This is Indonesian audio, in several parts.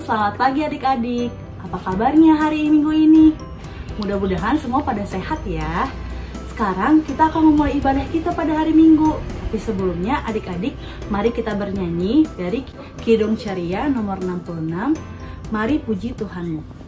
selamat pagi adik-adik. Apa kabarnya hari Minggu ini? Mudah-mudahan semua pada sehat ya. Sekarang kita akan memulai ibadah kita pada hari Minggu. Tapi sebelumnya adik-adik, mari kita bernyanyi dari Kidung Ceria nomor 66. Mari puji Tuhanmu.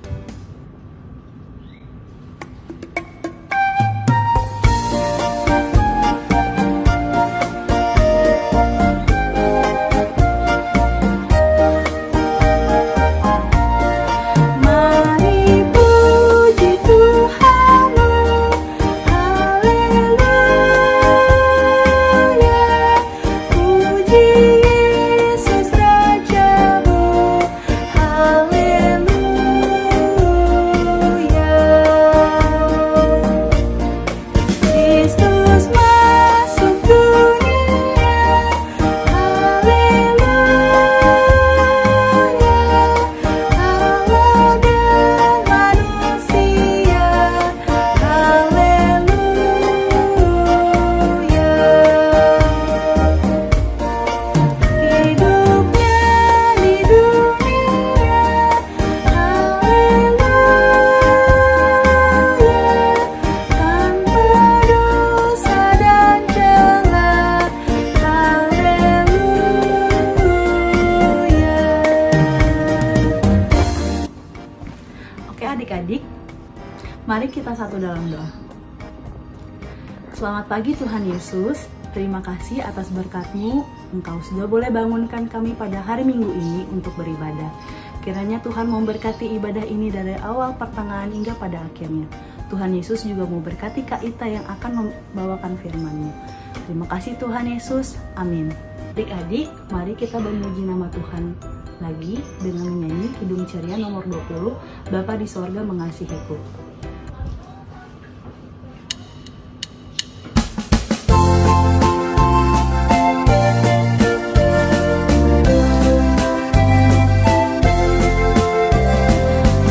Adik-adik, mari kita satu dalam doa. Selamat pagi Tuhan Yesus, terima kasih atas berkat-Mu. Engkau sudah boleh bangunkan kami pada hari Minggu ini untuk beribadah. Kiranya Tuhan memberkati ibadah ini dari awal pertengahan hingga pada akhirnya. Tuhan Yesus juga mau berkati Kak Ita yang akan membawakan firman-Mu. Terima kasih Tuhan Yesus, amin. Adik-adik, mari kita memuji nama Tuhan lagi dengan menyanyi Kidung Ceria nomor 20, Bapa di sorga mengasihiku.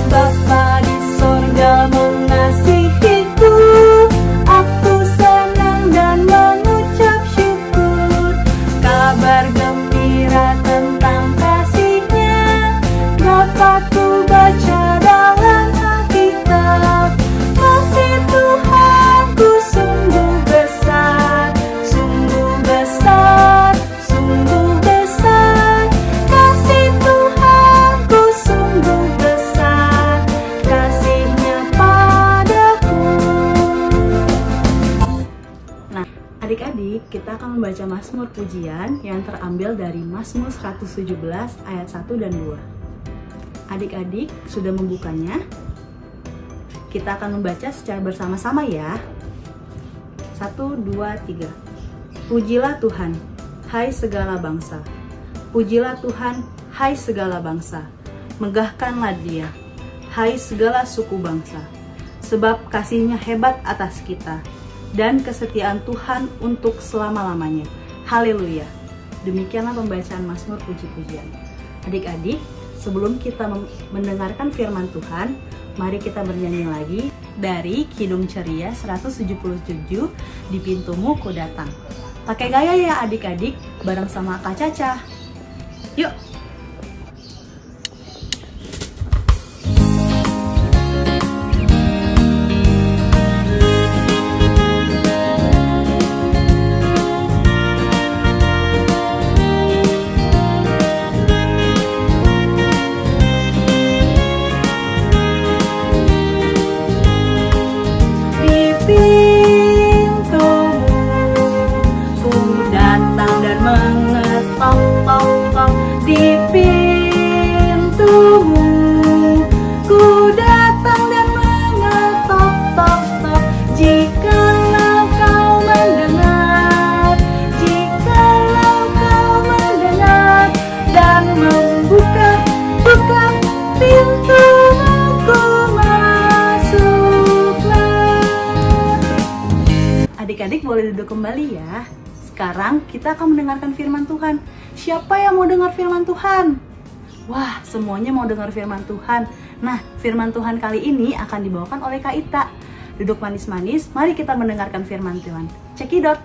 Bapa di sorga mengasihiku, aku senang dan mengucap syukur. Kabar gembira tentang dapat ku baca dalam Alkitab. Kasih Tuhanku sungguh besar, sungguh besar, sungguh besar. Kasih Tuhanku sungguh besar, kasih-Nya padaku. Nah, adik-adik, kita akan membaca Mazmur pujian yang terambil dari Mazmur 117 ayat 1 dan 2. Adik-adik sudah membukanya? Kita akan membaca secara bersama-sama ya. 1, 2, 3. Pujilah Tuhan, hai segala bangsa. Pujilah Tuhan, hai segala bangsa. Megahkanlah Dia, hai segala suku bangsa. Sebab kasih-Nya hebat atas kita, dan kesetiaan Tuhan untuk selama-lamanya. Haleluya. Demikianlah pembacaan Mazmur puji-pujian. Adik-adik, sebelum kita mendengarkan firman Tuhan, mari kita bernyanyi lagi dari Kidung Ceria 177, Di Pintumu Ku Datang. Pakai gaya ya adik-adik, bareng sama Kak Caca. Yuk! Di pintumu ku datang dan mengetok-tok-tok. Jikalau kau mendengar, jikalau kau mendengar dan membuka pintumu, ku masuklah. Adik-adik boleh duduk kembali ya. Sekarang kita akan mendengarkan firman Tuhan. Siapa yang mau dengar firman Tuhan? Wah, semuanya mau dengar firman Tuhan. Nah, firman Tuhan kali ini akan dibawakan oleh Kak Ita. Duduk manis-manis, mari kita mendengarkan firman Tuhan. Cekidot.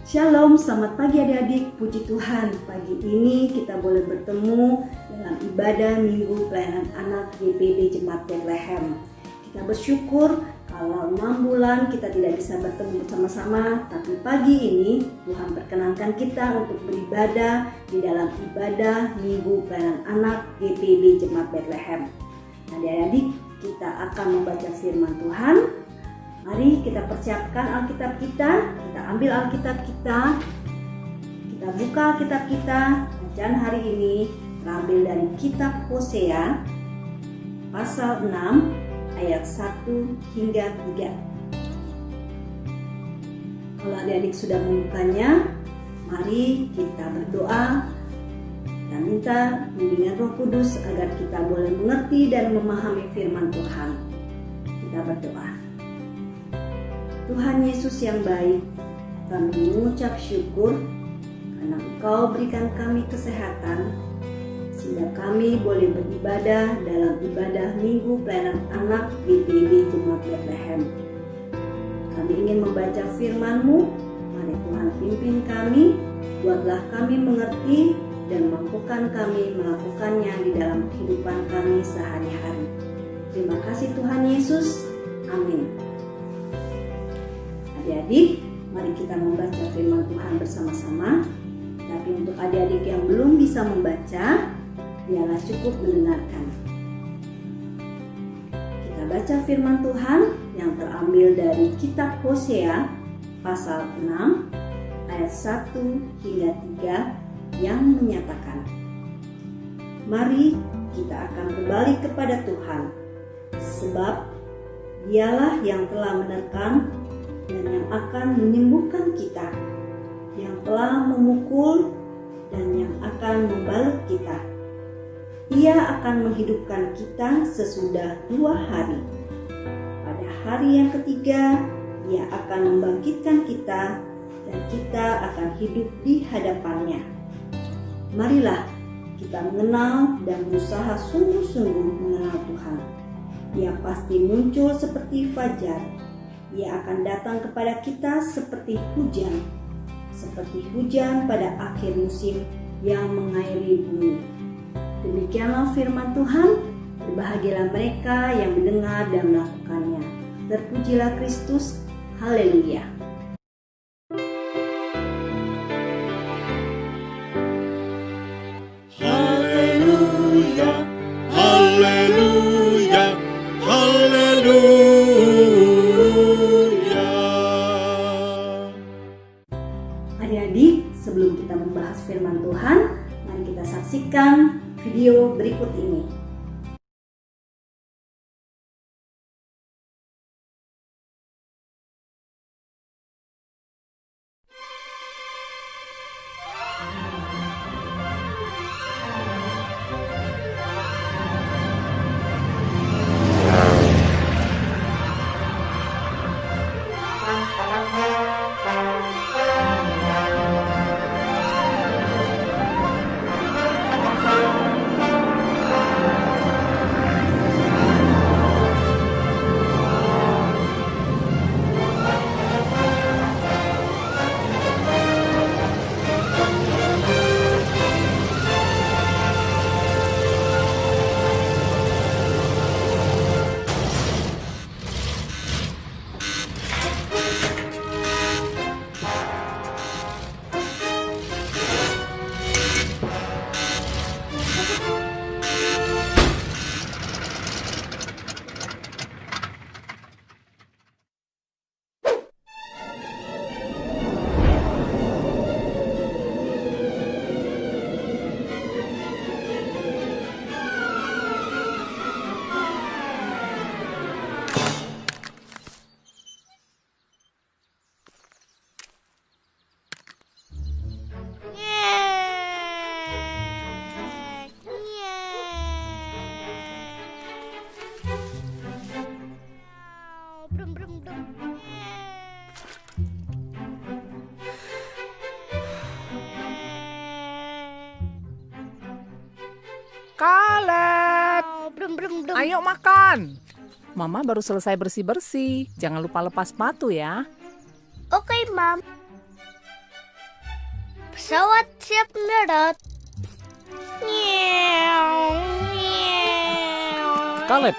Shalom, selamat pagi adik-adik, puji Tuhan. Pagi ini kita boleh bertemu dalam ibadah Minggu Pelayanan Anak GPB Jemaat Bethlehem. Kita bersyukur kalau 6 bulan kita tidak bisa bertemu bersama-sama, tapi pagi ini Tuhan perkenankan kita untuk beribadah di dalam ibadah Minggu Pelayanan Anak GPB Jemaat Bethlehem. Adik-adik, kita akan membaca firman Tuhan. Mari kita persiapkan Alkitab kita ambil Alkitab kita buka Alkitab kita. Bacaan hari ini terambil dari kitab Hosea pasal 6 ayat 1 hingga 3. Kalau adik-adik sudah membukanya, mari kita berdoa dan minta bimbingan Roh Kudus agar kita boleh mengerti dan memahami firman Tuhan. Kita berdoa. Tuhan Yesus yang baik, kami mengucap syukur karena Engkau berikan kami kesehatan sehingga kami boleh beribadah dalam ibadah Minggu Pelayanan Anak GPB Jemaat Bethlehem. Kami ingin membaca firman-Mu, mari Tuhan pimpin kami, buatlah kami mengerti dan mampukan kami melakukannya di dalam kehidupan kami sehari-hari. Terima kasih Tuhan Yesus, amin. Adik-adik, mari kita membaca firman Tuhan bersama-sama. Tapi untuk adik-adik yang belum bisa membaca, biarlah cukup mendengarkan. Kita baca firman Tuhan yang terambil dari kitab Hosea pasal 6 ayat 1 hingga 3 yang menyatakan, mari kita akan kembali kepada Tuhan, sebab Dialah yang telah menerkam dan yang akan menyembuhkan kita, yang telah memukul dan yang akan membalut kita. Ia akan menghidupkan kita sesudah 2 hari. Pada hari yang ketiga, Ia akan membangkitkan kita dan kita akan hidup di hadapannya. Marilah kita mengenal dan berusaha sungguh-sungguh mengenal Tuhan. Ia pasti muncul seperti fajar. Ia akan datang kepada kita seperti hujan pada akhir musim yang mengairi bumi. Demikianlah firman Tuhan. Berbahagialah mereka yang mendengar dan melakukannya. Terpujilah Kristus. Haleluya. Haleluya, haleluya, haleluya. Adik-adik, sebelum kita membahas firman Tuhan, mari kita saksikan video berikut ini. Caleb, Brum. ayo makan. Mama baru selesai bersih-bersih. Jangan lupa lepas sepatu ya. Oke, Mam. Pesawat siap mendarat. Nyew, nyew. Kaleb,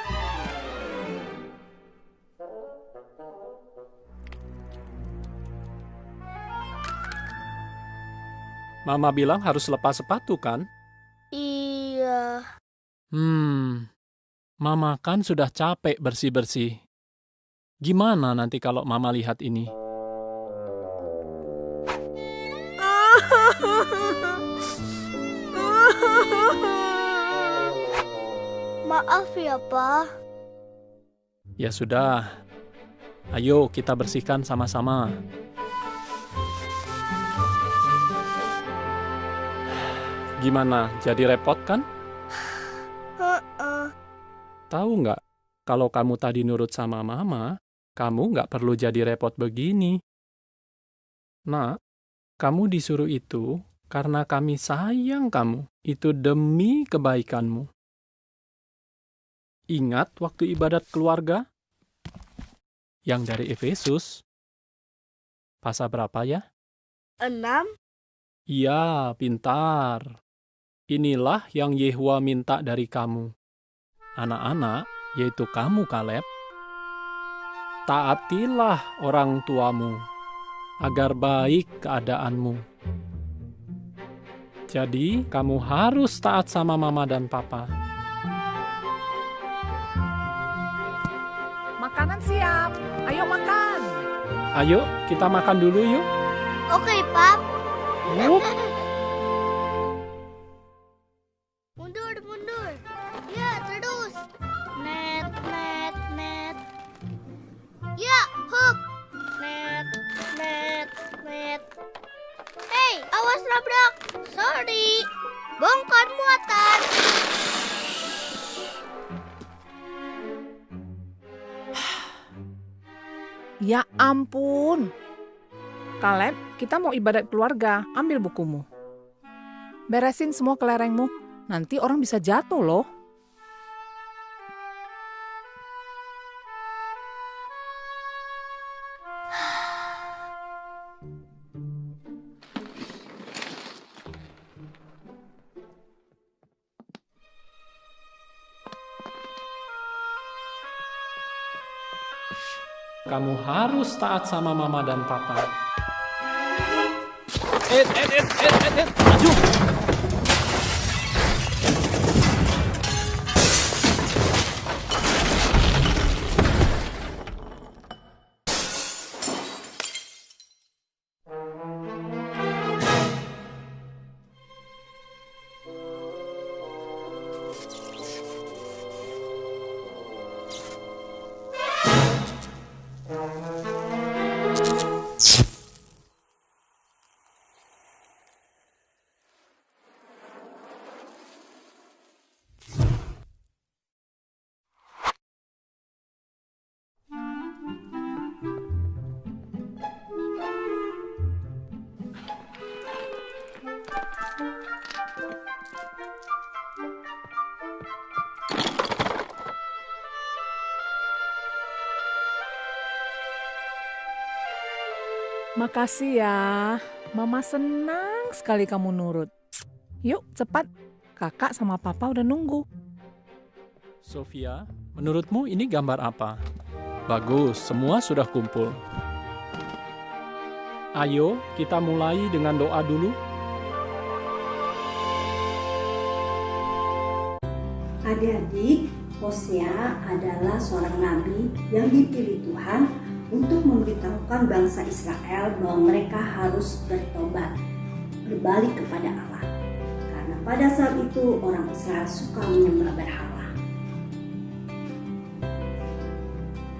Mama bilang harus lepas sepatu kan? Iya. Mama kan sudah capek bersih-bersih. Gimana nanti kalau Mama lihat ini? Maaf ya, Pa. Ya sudah, ayo kita bersihkan sama-sama. Gimana, jadi repot kan? Tahu nggak, kalau kamu tadi nurut sama Mama, kamu nggak perlu jadi repot begini. Nak, kamu disuruh itu karena kami sayang kamu. Itu demi kebaikanmu. Ingat waktu ibadat keluarga? Yang dari Efesus. Pasal berapa ya? 6. Iya, pintar. Inilah yang Yehuwa minta dari kamu. Anak-anak, yaitu kamu Kaleb. Taatilah orang tuamu, agar baik keadaanmu. Jadi, kamu harus taat sama Mama dan Papa. Makanan siap. Ayo makan. Ayo, kita makan dulu yuk. Oke, Pap. Wup. Mundur, mundur. Ya, terus. Net, net, net. Ya, hop. Net, net, net. Hei, awas nabrak. Sorry. Bongkar muatan. Ya ampun. Kaleb, kita mau ibadat keluarga. Ambil bukumu. Beresin semua kelerengmu. Nanti orang bisa jatuh loh. Kamu harus taat sama Mama dan Papa. Maju! Makasih ya. Mama senang sekali kamu nurut. Yuk, cepat. Kakak sama Papa udah nunggu. Sofia, menurutmu ini gambar apa? Bagus, semua sudah kumpul. Ayo, kita mulai dengan doa dulu. Adik-adik, Hosea adalah seorang nabi yang dipilih Tuhan untuk memberitahukan bangsa Israel bahwa mereka harus bertobat, berbalik kepada Allah. Karena pada saat itu orang Israel suka menyembah berhala.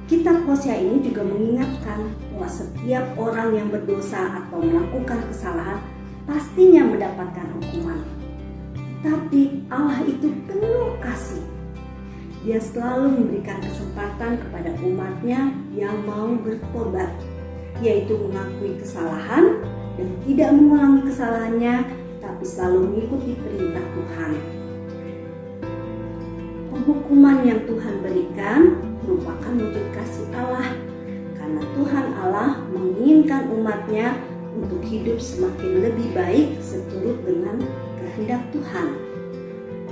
Kitab Hosea ini juga mengingatkan bahwa setiap orang yang berdosa atau melakukan kesalahan pastinya mendapatkan hukuman. Tapi Allah itu penuh kasih. Dia selalu memberikan kesempatan kepada umatnya yang mau bertobat, yaitu mengakui kesalahan dan tidak mengulangi kesalahannya, tapi selalu mengikuti perintah Tuhan. Penghukuman yang Tuhan berikan merupakan wujud kasih Allah, karena Tuhan Allah menginginkan umatnya untuk hidup semakin lebih baik seturut dengan kehendak Tuhan.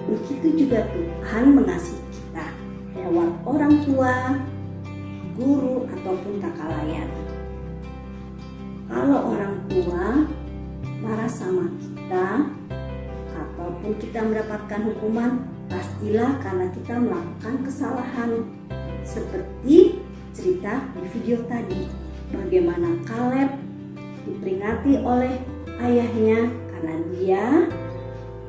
Begitu juga Tuhan mengasihi kita lewat orang tua, guru, ataupun kakak layan. Kalau orang tua marah sama kita ataupun kita mendapatkan hukuman, pastilah karena kita melakukan kesalahan. Seperti cerita di video tadi, bagaimana Kaleb diperingati oleh ayahnya karena dia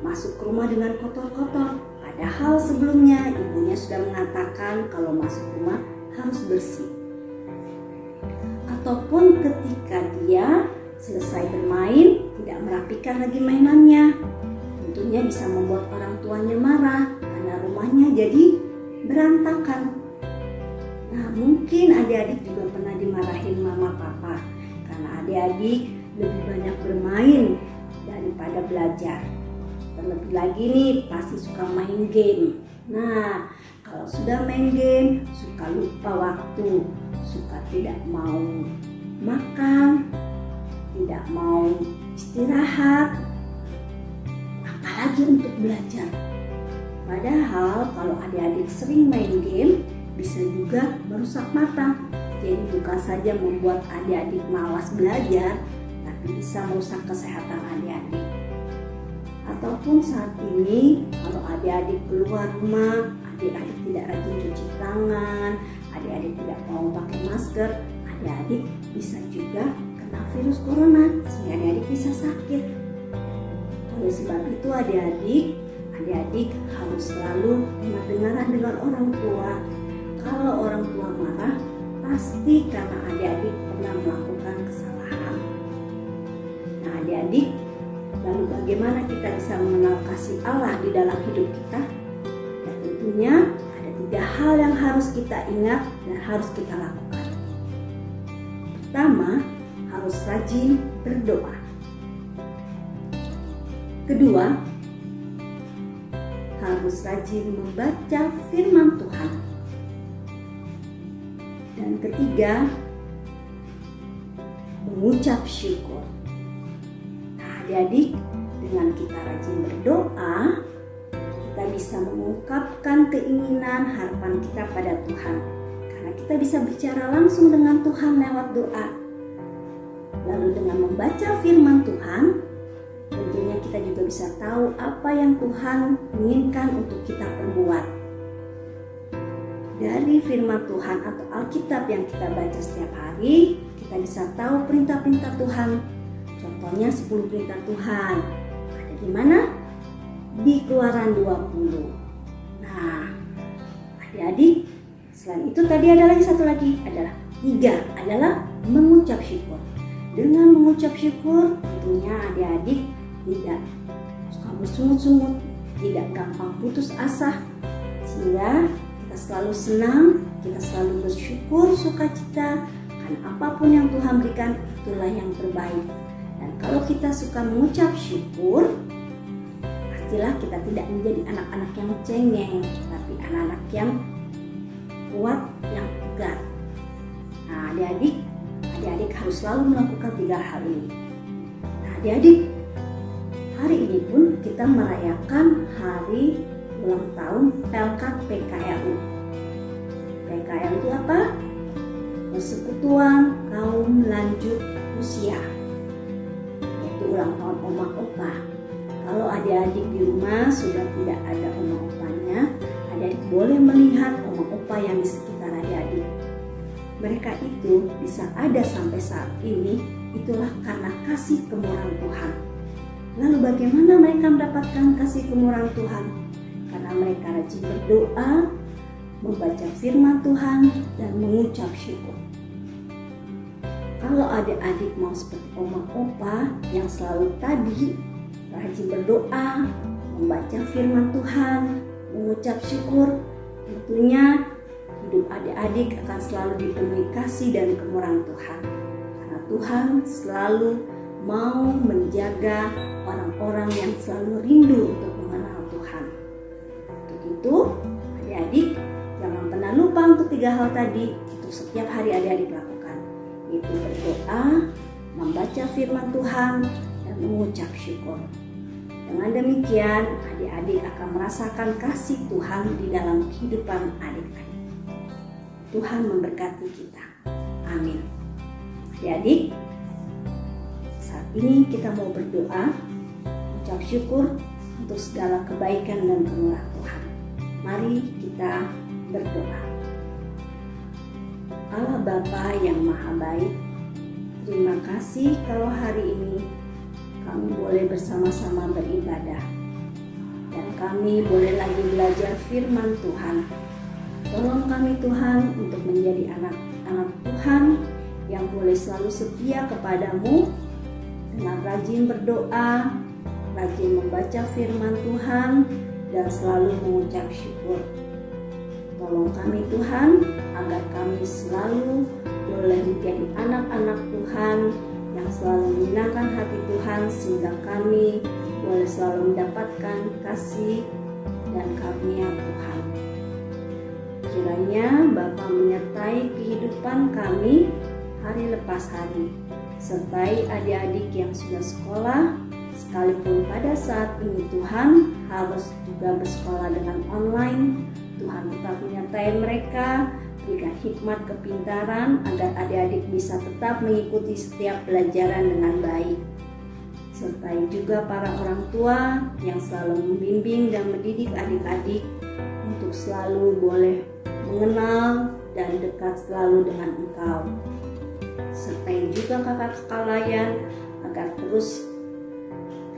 masuk ke rumah dengan kotor-kotor. Padahal sebelumnya ibunya sudah mengatakan kalau masuk rumah harus bersih. Ataupun ketika dia selesai bermain, tidak merapikan lagi mainannya, tentunya bisa membuat orang tuanya marah karena rumahnya jadi berantakan. Nah, mungkin adik-adik juga pernah dimarahin mama papa karena adik-adik lebih banyak bermain daripada belajar. Terlebih lagi nih pasti suka main game. Nah, kalau sudah main game suka lupa waktu, suka tidak mau makan, tidak mau istirahat, apalagi untuk belajar. Padahal kalau adik-adik sering main game bisa juga merusak mata. Jadi bukan saja membuat adik-adik malas belajar, tapi bisa merusak kesehatan adik-adik. Ataupun saat ini kalau adik-adik keluar rumah, adik-adik tidak rajin cuci tangan, adik-adik tidak mau pakai masker, adik-adik bisa juga kena virus corona sehingga adik-adik bisa sakit. Oleh sebab itu adik-adik harus selalu dengar-dengaran dengan orang tua. Kalau orang tua marah, pasti karena adik-adik pernah melakukan kesalahan. Nah, adik-adik, lalu bagaimana kita bisa mengenal kasih Allah di dalam hidup kita? Ya, tentunya ada 3 hal yang harus kita ingat dan harus kita lakukan. Pertama, harus rajin berdoa. Kedua, harus rajin membaca firman Tuhan. Dan ketiga, mengucap syukur. Nah, adik-adik, dengan kita rajin berdoa, kita bisa mengungkapkan keinginan, harapan kita pada Tuhan. Karena kita bisa bicara langsung dengan Tuhan lewat doa. Lalu dengan membaca firman Tuhan, tentunya kita juga bisa tahu apa yang Tuhan inginkan untuk kita perbuat. Dari firman Tuhan atau Alkitab yang kita baca setiap hari, kita bisa tahu perintah-perintah Tuhan. Contohnya 10 perintah Tuhan. Ada di mana? Di Keluaran 20. Nah, adik-adik, selain itu tadi ada lagi satu lagi, adalah 3, adalah mengucap syukur. Dengan mengucap syukur, tentunya adik-adik tidak suka bersungut-sungut, tidak gampang putus asa, sehingga kita selalu senang, kita selalu bersyukur, sukacita, karena apapun yang Tuhan berikan itulah yang terbaik. Dan kalau kita suka mengucap syukur, pastilah kita tidak menjadi anak-anak yang cengeng, tapi anak-anak yang kuat, yang tegar. Nah, adik-adik harus selalu melakukan 3 hal ini. Nah, adik-adik, hari ini pun kita merayakan hari ulang tahun PLK PKLU. PKLU itu apa? Persekutuan Kaum Lanjut Usia. Itu ulang tahun oma opa. Kalau adik-adik di rumah sudah tidak ada oma opanya, adik-adik boleh melihat oma opa yang di sekitar adik-adik. Mereka itu bisa ada sampai saat ini, itulah karena kasih kemurahan Tuhan. Lalu bagaimana mereka mendapatkan kasih kemurahan Tuhan? Karena mereka rajin berdoa, membaca firman Tuhan, dan mengucap syukur. Kalau adik-adik mau seperti oma opa yang selalu tadi rajin berdoa, membaca firman Tuhan, mengucap syukur, tentunya hidup adik-adik akan selalu dipenuhi kasih dan kemurahan Tuhan. Karena Tuhan selalu mau menjaga orang-orang yang selalu rindu untuk mengenal Tuhan. Untuk itu, adik-adik jangan pernah lupa untuk 3 hal tadi. Itu setiap hari adik-adik lakukan, yaitu berdoa, membaca firman Tuhan, dan mengucap syukur. Dengan demikian, adik-adik akan merasakan kasih Tuhan di dalam kehidupan adik-adik. Tuhan memberkati kita. Amin. Adik-adik, saat ini kita mau berdoa, ucap syukur untuk segala kebaikan dan kemurahan Tuhan. Mari kita berdoa. Allah Bapa yang Maha Baik, terima kasih kalau hari ini kami boleh bersama-sama beribadah dan kami boleh lagi belajar firman Tuhan. Tolong kami Tuhan untuk menjadi anak-anak Tuhan yang boleh selalu setia kepadamu dengan rajin berdoa, rajin membaca firman Tuhan, dan selalu mengucap syukur. Tolong kami Tuhan agar kami selalu boleh menjadi anak-anak Tuhan yang selalu menyenangkan hati Tuhan, sehingga kami boleh selalu mendapatkan kasih dan karunia Tuhan. Kiranya Bapa menyertai kehidupan kami hari lepas hari, sertai adik-adik yang sudah sekolah, sekalipun pada saat ini Tuhan harus juga bersekolah dengan online. Tuhan tetap menyertai mereka, berikan hikmat kepintaran agar adik-adik bisa tetap mengikuti setiap pelajaran dengan baik. Sertai juga para orang tua yang selalu membimbing dan mendidik adik-adik untuk selalu boleh mengenal dan dekat selalu dengan Engkau. Sertai juga kakak-kakak layan agar terus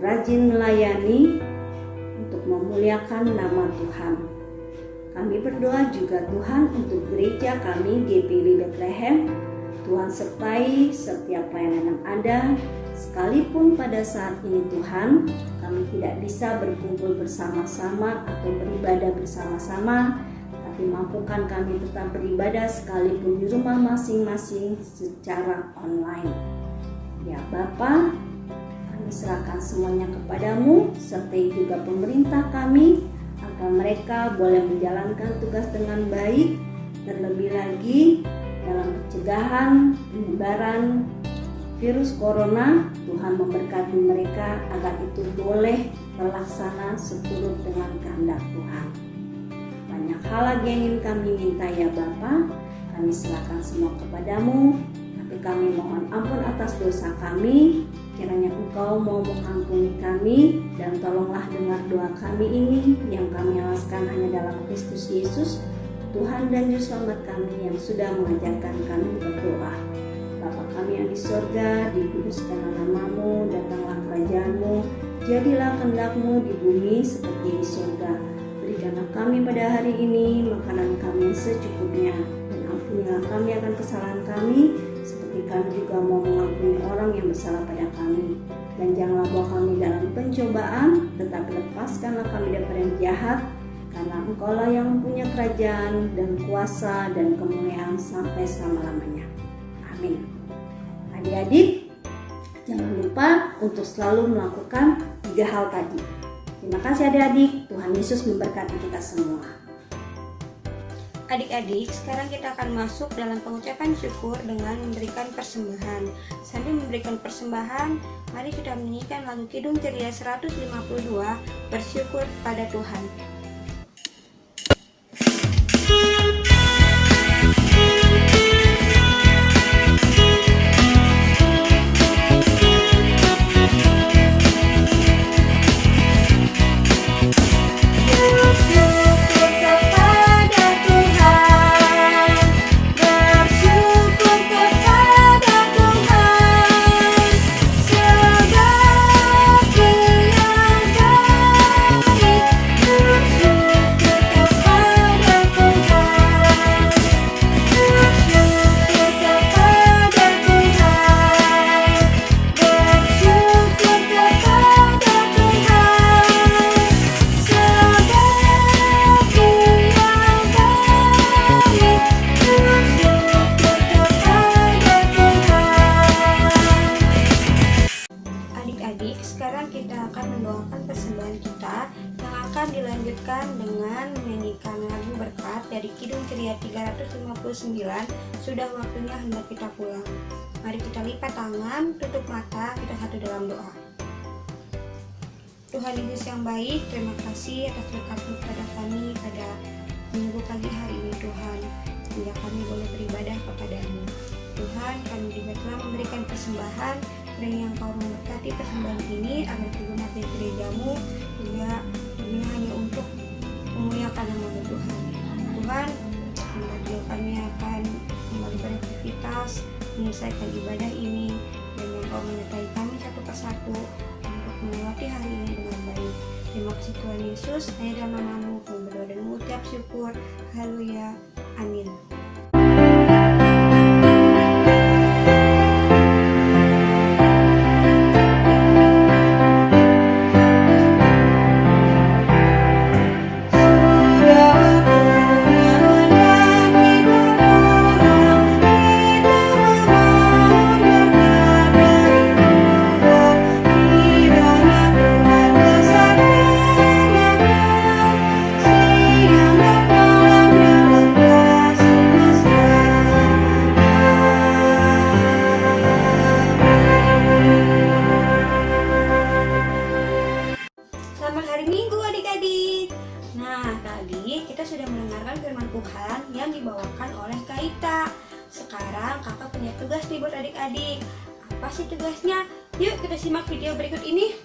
rajin melayani untuk memuliakan nama Tuhan. Kami berdoa juga Tuhan untuk gereja kami GPIB Bethlehem. Tuhan sertai setiap pelayanan yang ada, sekalipun pada saat ini Tuhan kami tidak bisa berkumpul bersama-sama atau beribadah bersama-sama, tapi mampukan kami tetap beribadah sekalipun di rumah masing-masing secara online. Ya Bapa, kami serahkan semuanya kepadamu, sertai juga pemerintah kami, agar mereka boleh menjalankan tugas dengan baik, terlebih lagi dalam pencegahan penyebaran virus corona. Tuhan memberkati mereka agar itu boleh terlaksana seturut dengan kehendak Tuhan. Banyak hal lagi yang ingin kami minta ya Bapa, kami serahkan semua kepadamu, tapi kami mohon ampun atas dosa kami. Kiranya Engkau mau mengampuni kami, dan tolonglah dengar doa kami ini yang kami alaskan hanya dalam Kristus Yesus, Tuhan dan Juru Selamat kami yang sudah mengajarkan kami berdoa. Bapa kami yang di sorga, dikuduskanlah nama-Mu, datanglah kerajaan-Mu, jadilah kehendak-Mu di bumi seperti di sorga. Berikanlah kami pada hari ini makanan kami yang secukupnya, dan ampunilah kami akan kesalahan kami, seperti kami juga mau mengampuni orang yang bersalah pada kami. Dan janganlah bawa kami dalam pencobaan, tetapi lepaskanlah kami daripada yang jahat, karena Engkau-lah yang punya kerajaan dan kuasa dan kemuliaan sampai selama-lamanya. Amin. Adik-adik, jangan lupa untuk selalu melakukan 3 hal tadi. Terima kasih adik-adik, Tuhan Yesus memberkati kita semua. Adik-adik, sekarang kita akan masuk dalam pengucapan syukur dengan memberikan persembahan. Sambil memberikan persembahan, mari kita menyanyikan lagu Kidung Ceria 152, Bersyukur pada Tuhan. Dilanjutkan dengan menyanyikan lagu berkat dari Kidung Ceria 359, Sudah Waktunya Hendak Kita Pulang. Mari kita lipat tangan, tutup mata, kita satu dalam doa. Tuhan Yesus yang baik, terima kasih atas berkat-Mu kepada kami pada minggu pagi hari ini Tuhan, hingga kami boleh beribadah kepada-Mu. Tuhan, kami juga telah memberikan persembahan dan yang Kau memberkati persembahan ini agar berguna di gereja-Mu juga berguna hanya untuk memuliakan nama Tuhan. Tuhan, kami akan kembali beraktivitas menyelesaikan ibadah ini dan yang Kau menyertai kami satu persatu untuk melewati hari ini dengan baik. Terima kasih Tuhan Yesus, hanya dalam nama-Mu kami berdoa dan mengucap syukur. Haleluya, amin. Selamat hari Minggu adik-adik. Nah, tadi kita sudah mendengarkan firman Tuhan yang dibawakan oleh Kak Ita. Sekarang kakak punya tugas nih buat adik-adik. Apa sih tugasnya? Yuk kita simak video berikut ini.